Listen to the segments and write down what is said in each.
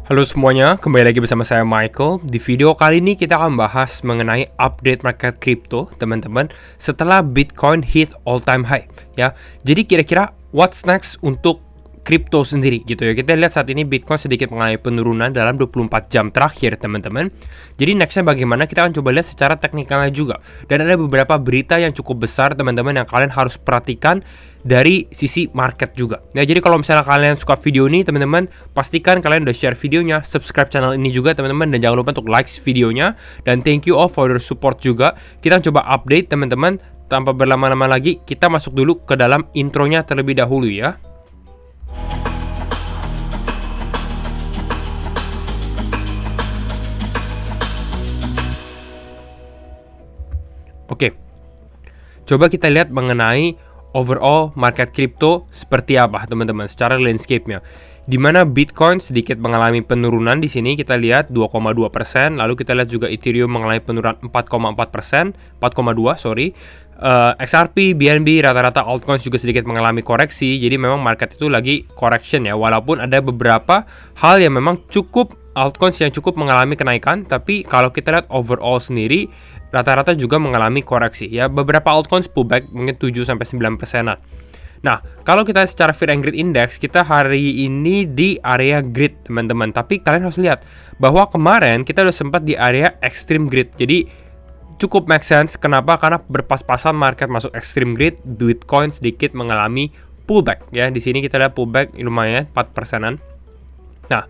Halo semuanya, kembali lagi bersama saya Michael. Di video kali ini kita akan bahas mengenai update market crypto, teman-teman, setelah Bitcoin hit all time high, ya. Jadi kira-kira what's next untuk crypto sendiri gitu ya. Kita lihat saat ini Bitcoin sedikit mengalami penurunan dalam 24 jam terakhir, teman-teman. Jadi nextnya bagaimana, kita akan coba lihat secara teknikalnya juga. Dan ada beberapa berita yang cukup besar, teman-teman, yang kalian harus perhatikan dari sisi market juga. Nah, jadi kalau misalnya kalian suka video ini, teman-teman, pastikan kalian udah share videonya, subscribe channel ini juga, teman-teman, dan jangan lupa untuk like videonya. Dan thank you all for your support juga. Kita coba update, teman-teman. Tanpa berlama-lama lagi, kita masuk dulu ke dalam intronya terlebih dahulu ya. Oke, coba kita lihat mengenai overall market crypto seperti apa, teman-teman, secara landscape-nya. Dimana Bitcoin sedikit mengalami penurunan di sini, kita lihat 2,2%. Lalu kita lihat juga Ethereum mengalami penurunan 4,4%, 4,2 sorry. XRP, BNB, rata-rata altcoins juga sedikit mengalami koreksi. Jadi memang market itu lagi correction ya. Walaupun ada beberapa hal yang memang cukup altcoins yang cukup mengalami kenaikan, tapi kalau kita lihat overall sendiri rata-rata juga mengalami koreksi ya. Beberapa altcoins pullback mungkin 7-9%. Nah, kalau kita secara Fear and Greed Index, kita hari ini di area greed, teman-teman. Tapi kalian harus lihat bahwa kemarin kita udah sempat di area extreme greed. Jadi cukup make sense. Kenapa? Karena berpas-pasan market masuk extreme greed, Bitcoin sedikit mengalami pullback ya. Di sini kita lihat pullback lumayan 4%-an. Nah,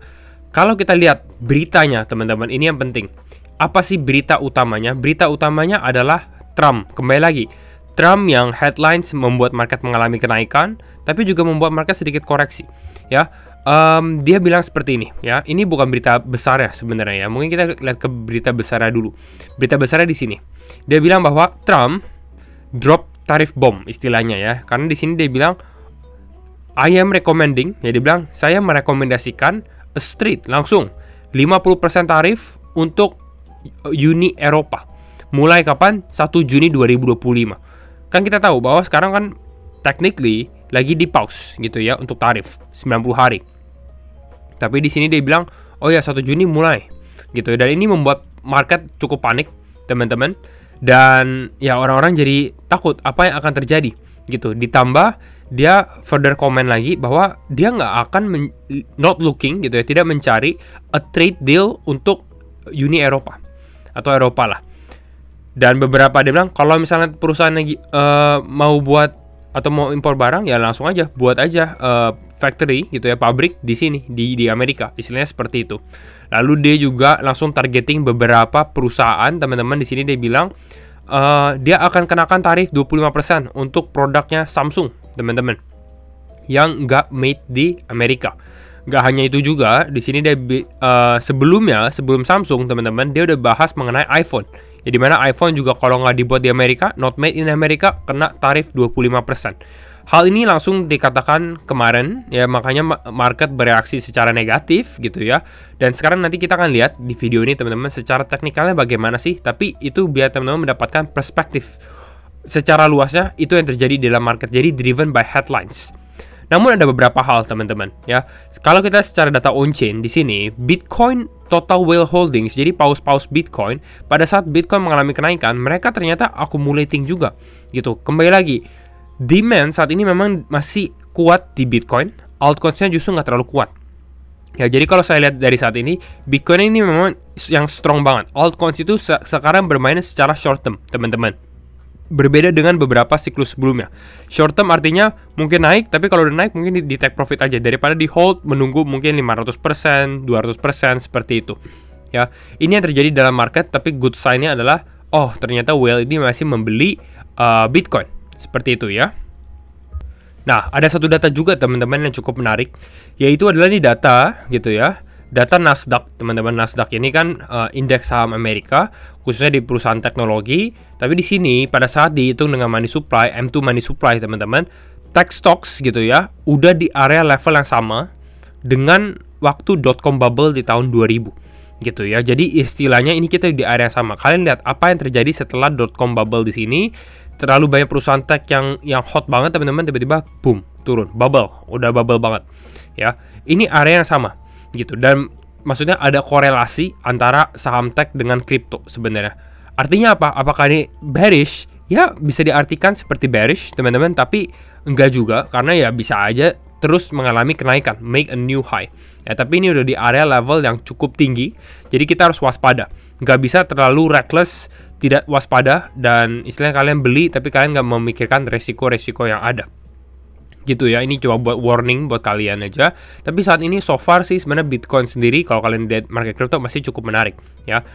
kalau kita lihat beritanya, teman-teman, ini yang penting. Apa sih berita utamanya? Berita utamanya adalah Trump. Kembali lagi, Trump yang headlines membuat market mengalami kenaikan, tapi juga membuat market sedikit koreksi. Ya, dia bilang seperti ini. Ya, ini bukan berita besar ya sebenarnya. Ya, mungkin kita lihat ke berita besarnya dulu. Berita besarnya di sini. Dia bilang bahwa Trump drop tarif bom istilahnya ya. Karena di sini dia bilang I am recommending. Ya, dia bilang saya merekomendasikan a straight langsung 50% tarif untuk Uni Eropa. Mulai kapan? 1 Juni 2025. Kan kita tahu bahwa sekarang kan technically lagi di pause gitu ya untuk tarif 90 hari. Tapi di sini dia bilang, "Oh ya, 1 Juni mulai." Gitu. Dan ini membuat market cukup panik, teman-teman. Dan ya orang-orang jadi takut apa yang akan terjadi gitu. Ditambah dia further comment lagi bahwa dia nggak akan not looking gitu ya, tidak mencari a trade deal untuk Uni Eropa atau Eropa lah. Dan beberapa dia bilang kalau misalnya perusahaan lagi mau buat atau mau impor barang ya langsung aja buat aja factory gitu ya, pabrik di sini di Amerika, istilahnya seperti itu. Lalu dia juga langsung targeting beberapa perusahaan, teman-teman. Di sini dia bilang dia akan kenakan tarif 25% untuk produknya Samsung, teman-teman, yang nggak made di Amerika. Nggak hanya itu juga, di sini dia sebelum Samsung, teman-teman, dia udah bahas mengenai iPhone. Ya, dimana iPhone juga kalau nggak dibuat di Amerika, not made in Amerika, kena tarif 25%. Hal ini langsung dikatakan kemarin, ya makanya market bereaksi secara negatif gitu ya. Dan sekarang nanti kita akan lihat di video ini, teman-teman, secara teknikalnya bagaimana sih. Tapi itu biar teman-teman mendapatkan perspektif secara luasnya itu yang terjadi di dalam market. Jadi driven by headlines. Namun ada beberapa hal, teman-teman, ya. Kalau kita secara data on-chain di sini, Bitcoin total whale holdings, jadi paus-paus Bitcoin, pada saat Bitcoin mengalami kenaikan, mereka ternyata accumulating juga, gitu. Kembali lagi, demand saat ini memang masih kuat di Bitcoin, altcoins-nya justru nggak terlalu kuat. Ya, jadi kalau saya lihat dari saat ini, Bitcoin ini memang yang strong banget. Altcoins itu sekarang bermain secara short term, teman-teman. Berbeda dengan beberapa siklus sebelumnya. Short term artinya mungkin naik, tapi kalau udah naik mungkin di take profit aja daripada di hold menunggu mungkin 500%, 200% seperti itu. Ya, ini yang terjadi dalam market, tapi good sign-nya adalah oh, ternyata whale ini masih membeli Bitcoin. Seperti itu ya. Nah, ada satu data juga, teman-teman, yang cukup menarik, yaitu adalah di data gitu ya. Data Nasdaq, teman-teman. Nasdaq ini kan indeks saham Amerika, khususnya di perusahaan teknologi. Tapi di sini pada saat dihitung dengan money supply, M2 money supply, teman-teman, tech stocks gitu ya, udah di area level yang sama dengan waktu .com bubble di tahun 2000 gitu ya. Jadi istilahnya ini kita di area yang sama. Kalian lihat apa yang terjadi setelah .com bubble di sini. Terlalu banyak perusahaan tech yang hot banget, teman-teman, tiba-tiba boom, turun, bubble, udah bubble banget. Ya, ini area yang sama gitu. Dan maksudnya ada korelasi antara saham tech dengan kripto sebenarnya. Artinya apa? Apakah ini bearish? Ya bisa diartikan seperti bearish teman-teman, tapi enggak juga, karena ya bisa aja terus mengalami kenaikan, make a new high. Ya, tapi ini udah di area level yang cukup tinggi, jadi kita harus waspada. Nggak bisa terlalu reckless, tidak waspada, dan istilahnya kalian beli tapi kalian nggak memikirkan resiko-resiko yang ada. Gitu ya, ini cuma buat warning buat kalian aja. Tapi saat ini so far sih sebenarnya Bitcoin sendiri kalau kalian lihat market crypto masih cukup menarik ya.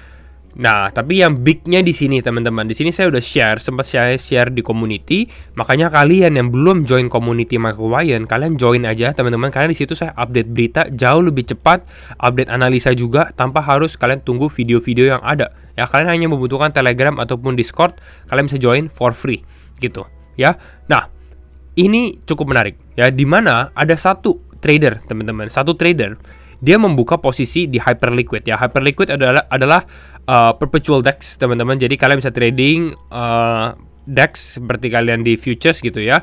Nah, tapi yang bignya di sini teman-teman. Di sini saya udah sempat saya share di community. Makanya kalian yang belum join community MicroWion, kalian join aja teman-teman. Karena di situ saya update berita jauh lebih cepat, update analisa juga tanpa harus kalian tunggu video-video yang ada. Ya, kalian hanya membutuhkan Telegram ataupun Discord, kalian bisa join for free gitu ya. Nah, ini cukup menarik ya, dimana ada satu trader teman-teman, dia membuka posisi di hyperliquid ya. Hyperliquid adalah perpetual DEX teman-teman. Jadi kalian bisa trading DEX seperti kalian di futures gitu ya,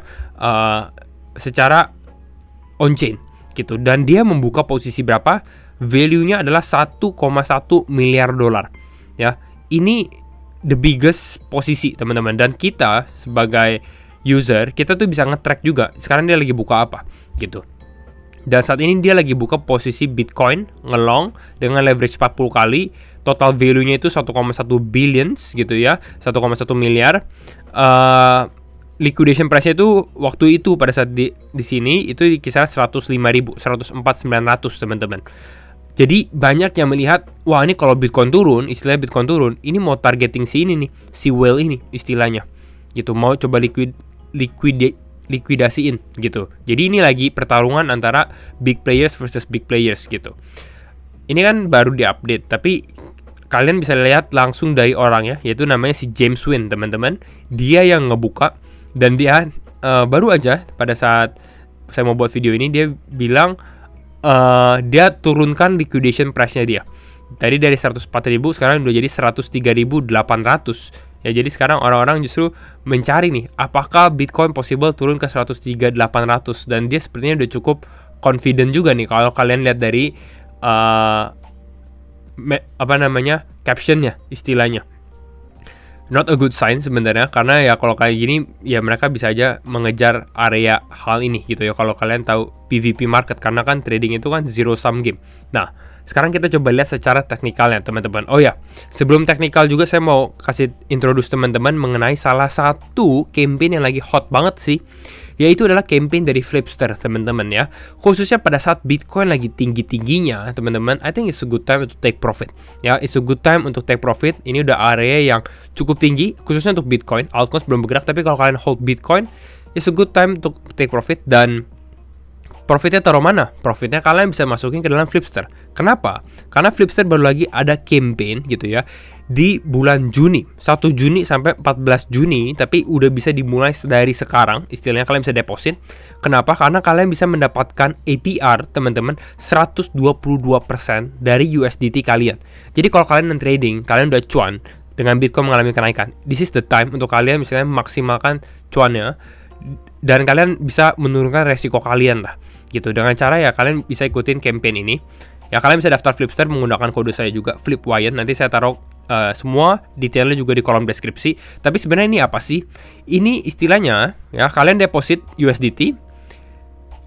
secara on chain gitu. Dan dia membuka posisi berapa? Value-nya adalah 1,1 miliar dolar ya. Ini the biggest posisi teman-teman. Dan kita sebagai user, kita tuh bisa nge-track juga sekarang dia lagi buka apa gitu. Dan saat ini dia lagi buka posisi Bitcoin ngelong dengan leverage 40 kali, total value-nya itu 1,1 billions gitu ya, 1,1 miliar. Liquidation price-nya itu waktu itu pada saat di sini itu di kisaran 105.000, 104.900 teman-teman. Jadi banyak yang melihat, wah ini kalau Bitcoin turun, istilahnya Bitcoin turun, ini mau targeting si ini nih, si whale ini istilahnya. Gitu, mau coba likuidasiin gitu. Jadi ini lagi pertarungan antara big players versus big players gitu. Ini kan baru diupdate, tapi kalian bisa lihat langsung dari orang ya, yaitu namanya si James Wynn teman-teman. Dia yang ngebuka, dan dia baru aja pada saat saya mau buat video ini, dia bilang dia turunkan liquidation price-nya dia. Tadi dari 104.000 sekarang udah jadi 103.800. Ya, jadi sekarang orang-orang justru mencari nih, apakah Bitcoin possible turun ke 103.800, dan dia sepertinya udah cukup confident juga nih kalau kalian lihat dari captionnya, istilahnya. Not a good sign sebenarnya, karena ya kalau kayak gini ya mereka bisa aja mengejar area hal ini gitu ya, kalau kalian tahu PVP market, karena kan trading itu kan zero sum game. Nah, sekarang kita coba lihat secara teknikalnya teman-teman. Oh ya, sebelum teknikal juga saya mau kasih introduce teman-teman mengenai salah satu campaign yang lagi hot banget sih, yaitu adalah campaign dari Flipster teman-teman ya. Khususnya pada saat Bitcoin lagi tinggi-tingginya teman-teman, I think it's a good time to take profit ya. It's a good time untuk take profit. Ini udah area yang cukup tinggi khususnya untuk Bitcoin. Altcoins belum bergerak, tapi kalau kalian hold Bitcoin, it's a good time untuk take profit. Dan profitnya taruh mana? Profitnya kalian bisa masukin ke dalam Flipster. Kenapa? Karena Flipster baru lagi ada campaign gitu ya di bulan Juni, 1 Juni sampai 14 Juni, tapi udah bisa dimulai dari sekarang. Istilahnya kalian bisa deposit. Kenapa? Karena kalian bisa mendapatkan APR teman-teman 122% dari USDT kalian. Jadi kalau kalian trading, kalian udah cuan dengan Bitcoin mengalami kenaikan, this is the time untuk kalian misalnya memaksimalkan cuannya, dan kalian bisa menurunkan resiko kalian lah gitu. Dengan cara ya kalian bisa ikutin campaign ini ya. Kalian bisa daftar Flipster menggunakan kode saya juga, FlipWion. Nanti saya taruh semua detailnya juga di kolom deskripsi. Tapi sebenarnya ini apa sih? Ini istilahnya ya, kalian deposit USDT.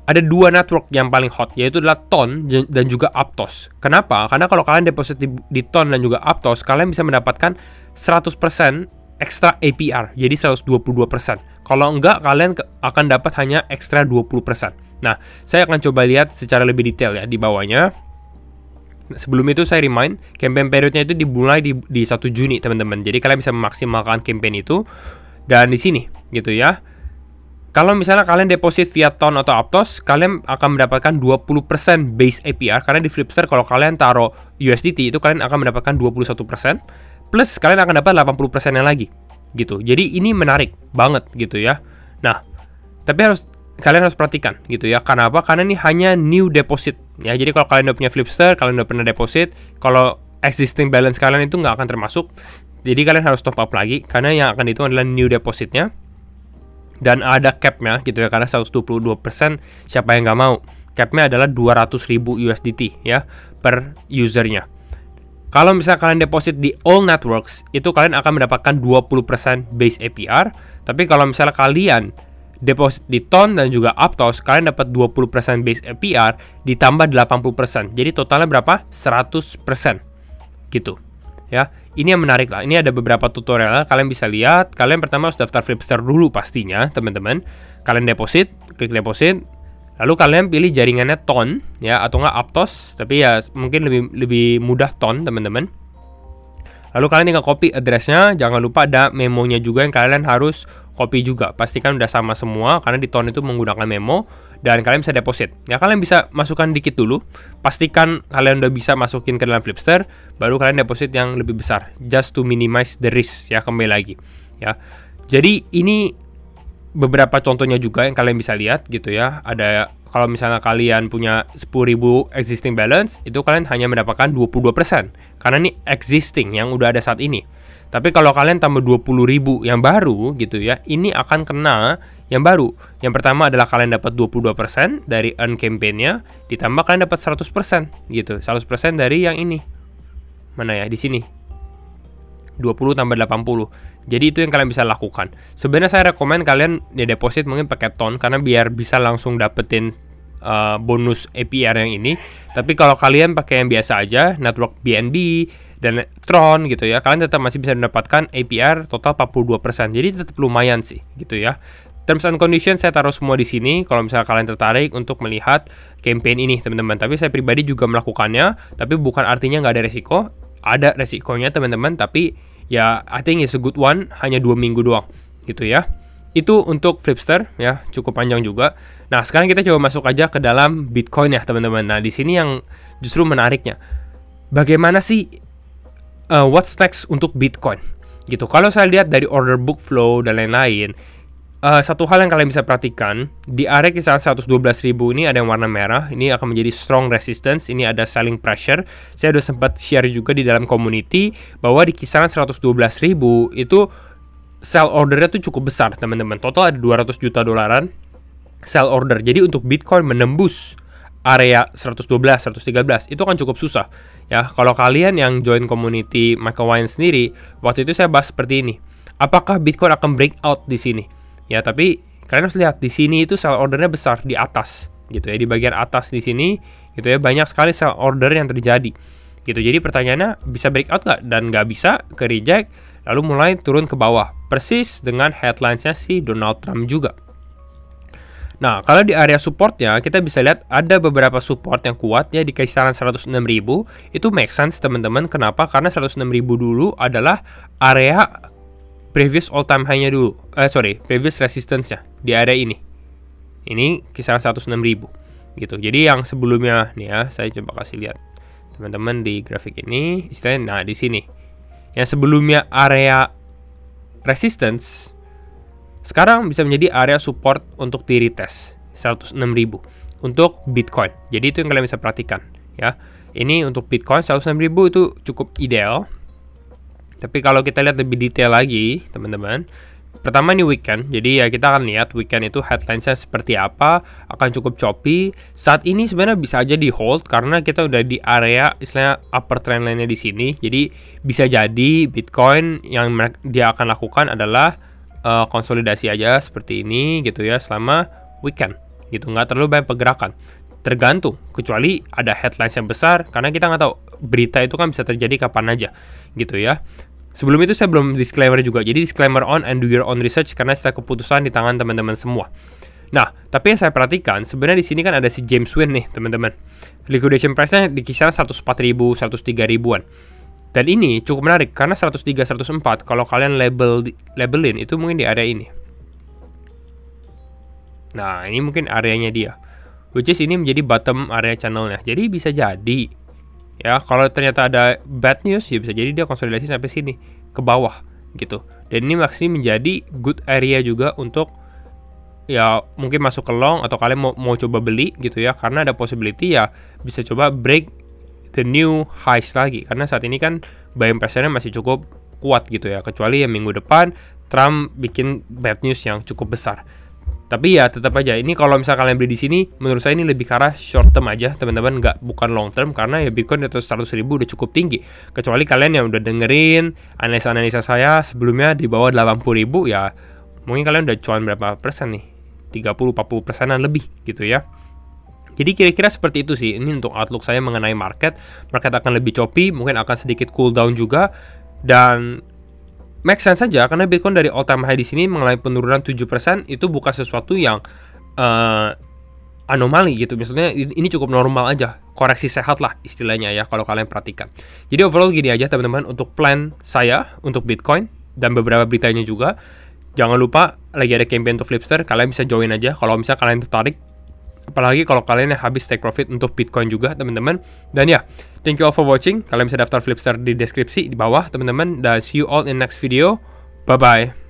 Ada dua network yang paling hot, yaitu adalah Ton dan juga Aptos. Kenapa? Karena kalau kalian deposit di Ton dan juga Aptos, kalian bisa mendapatkan 100% ekstra APR, jadi 122%. Kalau enggak, kalian akan dapat hanya ekstra 20%. Nah, saya akan coba lihat secara lebih detail ya di bawahnya. Sebelum itu saya remind, campaign periodnya itu dimulai di 1 Juni teman-teman. Jadi kalian bisa memaksimalkan campaign itu. Dan di sini gitu ya, kalau misalnya kalian deposit via Ton atau Aptos, kalian akan mendapatkan 20% base APR. Karena di Flipster kalau kalian taruh USDT itu kalian akan mendapatkan 21%. Plus kalian akan dapat 80% yang lagi gitu. Jadi ini menarik banget gitu ya. Nah, tapi kalian harus perhatikan gitu ya. Kenapa? Karena ini hanya new deposit ya. Jadi kalau kalian udah punya Flipster, kalian udah pernah deposit, kalau existing balance kalian itu nggak akan termasuk. Jadi kalian harus top up lagi, karena yang akan dihitung adalah new depositnya. Dan ada capnya gitu ya, karena 122% siapa yang nggak mau. Capnya adalah 200.000 USDT ya. per usernya. Kalau misalnya kalian deposit di all networks, itu kalian akan mendapatkan 20% base APR. Tapi kalau misalnya kalian deposit di Ton dan juga Aptos, kalian dapat 20% base APR ditambah 80%. Jadi totalnya berapa? 100% gitu. Ya, ini yang menarik lah. Ini ada beberapa tutorial kalian bisa lihat. Kalian pertama harus daftar Flipster dulu pastinya, teman-teman. Kalian deposit, klik deposit. Lalu kalian pilih jaringannya Ton ya atau nggak Aptos, tapi ya mungkin lebih mudah Ton, teman-teman. Lalu kalian tinggal copy addressnya, jangan lupa ada memonya juga yang kalian harus copy juga. Pastikan udah sama semua karena di Ton itu menggunakan memo dan kalian bisa deposit. Ya kalian bisa masukkan dikit dulu, pastikan kalian udah bisa masukin ke dalam Flipster, baru kalian deposit yang lebih besar, just to minimize the risk ya, kembali lagi ya. Jadi ini beberapa contohnya juga yang kalian bisa lihat gitu ya. Ada kalau misalnya kalian punya 10.000 existing balance, itu kalian hanya mendapatkan 22% karena ini existing yang udah ada saat ini. Tapi kalau kalian tambah 20.000 yang baru gitu ya, ini akan kena yang baru. Yang pertama adalah kalian dapat 22% dari earn campaign-nya, ditambah kalian dapat 100% gitu. 100% dari yang ini. Mana ya? Di sini. 20 tambah 80. Jadi itu yang kalian bisa lakukan. Sebenarnya saya rekomen kalian ya deposit mungkin pakai Ton karena biar bisa langsung dapetin bonus APR yang ini. Tapi kalau kalian pakai yang biasa aja, network BNB dan Tron gitu ya, kalian tetap masih bisa mendapatkan APR total 42%. Jadi tetap lumayan sih gitu ya. Terms and conditions saya taruh semua di sini kalau misalnya kalian tertarik untuk melihat campaign ini, teman-teman. Tapi saya pribadi juga melakukannya, tapi bukan artinya nggak ada resiko. Ada resikonya, teman-teman, tapi ya I think it's a good one, hanya 2 minggu doang gitu ya. Itu untuk Flipster ya, cukup panjang juga. Nah, sekarang kita coba masuk aja ke dalam Bitcoin ya, teman-teman. Nah, di sini yang justru menariknya, bagaimana sih what's next untuk Bitcoin gitu. Kalau saya lihat dari order book flow dan lain-lain, satu hal yang kalian bisa perhatikan, di area kisaran 112.000 ini ada yang warna merah, ini akan menjadi strong resistance, ini ada selling pressure. Saya udah sempat share juga di dalam community bahwa di kisaran 112.000 itu sell ordernya tuh cukup besar, teman-teman. Total ada 200 juta dolaran sell order. Jadi untuk Bitcoin menembus area 112, 113 itu kan cukup susah ya. Kalau kalian yang join community Michael Wine sendiri, waktu itu saya bahas seperti ini. Apakah Bitcoin akan breakout di sini? Ya, tapi kalian harus lihat di sini itu sell ordernya besar di atas gitu ya, di bagian atas di sini gitu ya, banyak sekali sell order yang terjadi gitu. Jadi pertanyaannya, bisa breakout nggak? Dan nggak bisa, ke reject, lalu mulai turun ke bawah persis dengan headlinesnya si Donald Trump juga. Nah, kalau di area supportnya kita bisa lihat ada beberapa support yang kuat ya di kisaran 106.000. Itu make sense, teman-teman. Kenapa? Karena 106.000 dulu adalah area previous all time high-nya dulu. Previous resistance-nya di area ini. Ini kisaran 106.000 gitu. Jadi yang sebelumnya nih ya, saya coba kasih lihat teman-teman di grafik ini, istilahnya nah di sini. Yang sebelumnya area resistance sekarang bisa menjadi area support untuk di retest 106.000 untuk Bitcoin. Jadi itu yang kalian bisa perhatikan ya. Ini untuk Bitcoin 106.000 itu cukup ideal. Tapi kalau kita lihat lebih detail lagi, teman-teman, pertama ini weekend. Jadi ya kita akan lihat weekend itu headline-nya seperti apa, akan cukup choppy. Saat ini sebenarnya bisa aja di hold karena kita udah di area istilahnya upper trend line-nya di sini. Jadi bisa jadi Bitcoin yang dia akan lakukan adalah konsolidasi aja seperti ini gitu ya selama weekend gitu, nggak terlalu banyak pergerakan. Tergantung, kecuali ada headlines yang besar karena kita nggak tahu, berita itu kan bisa terjadi kapan aja gitu ya. Sebelum itu saya belum disclaimer juga, jadi disclaimer on and do your own research karena setiap keputusan di tangan teman-teman semua. Nah, tapi yang saya perhatikan sebenarnya di sini kan ada si James Wynn nih, teman-teman. Liquidation price-nya di kisaran 104.000, 103.000-an. Dan ini cukup menarik karena 103, 104 kalau kalian labelin itu mungkin di area ini. Nah, ini mungkin areanya dia. Which is ini menjadi bottom area channelnya. Jadi bisa jadi ya, kalau ternyata ada bad news ya bisa jadi dia konsolidasi sampai sini ke bawah gitu. Dan ini masih menjadi good area juga untuk ya mungkin masuk ke long atau kalian mau coba beli gitu ya, karena ada possibility ya bisa coba break the new highs lagi karena saat ini kan buying pressure-nya masih cukup kuat gitu ya, kecuali yang minggu depan Trump bikin bad news yang cukup besar. Tapi ya tetap aja, ini kalau misalnya kalian beli di sini, menurut saya ini lebih ke arah short term aja teman-teman, bukan long term, karena ya Bitcoin di atas 100.000 udah cukup tinggi. Kecuali kalian yang udah dengerin analisa-analisa saya sebelumnya di bawah 80.000, ya mungkin kalian udah cuan berapa persen nih, 30-40 persenan lebih gitu ya. Jadi kira-kira seperti itu sih, ini untuk outlook saya mengenai market akan lebih choppy, mungkin akan sedikit cool down juga, dan make sense saja karena Bitcoin dari all time high di sini mengalami penurunan 7%, itu bukan sesuatu yang anomali gitu. Misalnya ini cukup normal aja, koreksi sehat lah istilahnya ya kalau kalian perhatikan. Jadi overall gini aja teman-teman untuk plan saya untuk Bitcoin dan beberapa beritanya juga. Jangan lupa lagi ada campaign untuk Flipster, kalian bisa join aja kalau misalnya kalian tertarik. Apalagi kalau kalian yang habis take profit untuk Bitcoin juga teman-teman. Dan ya, thank you all for watching. Kalian bisa daftar Flipster di deskripsi di bawah teman-teman. Dan see you all in next video. Bye-bye.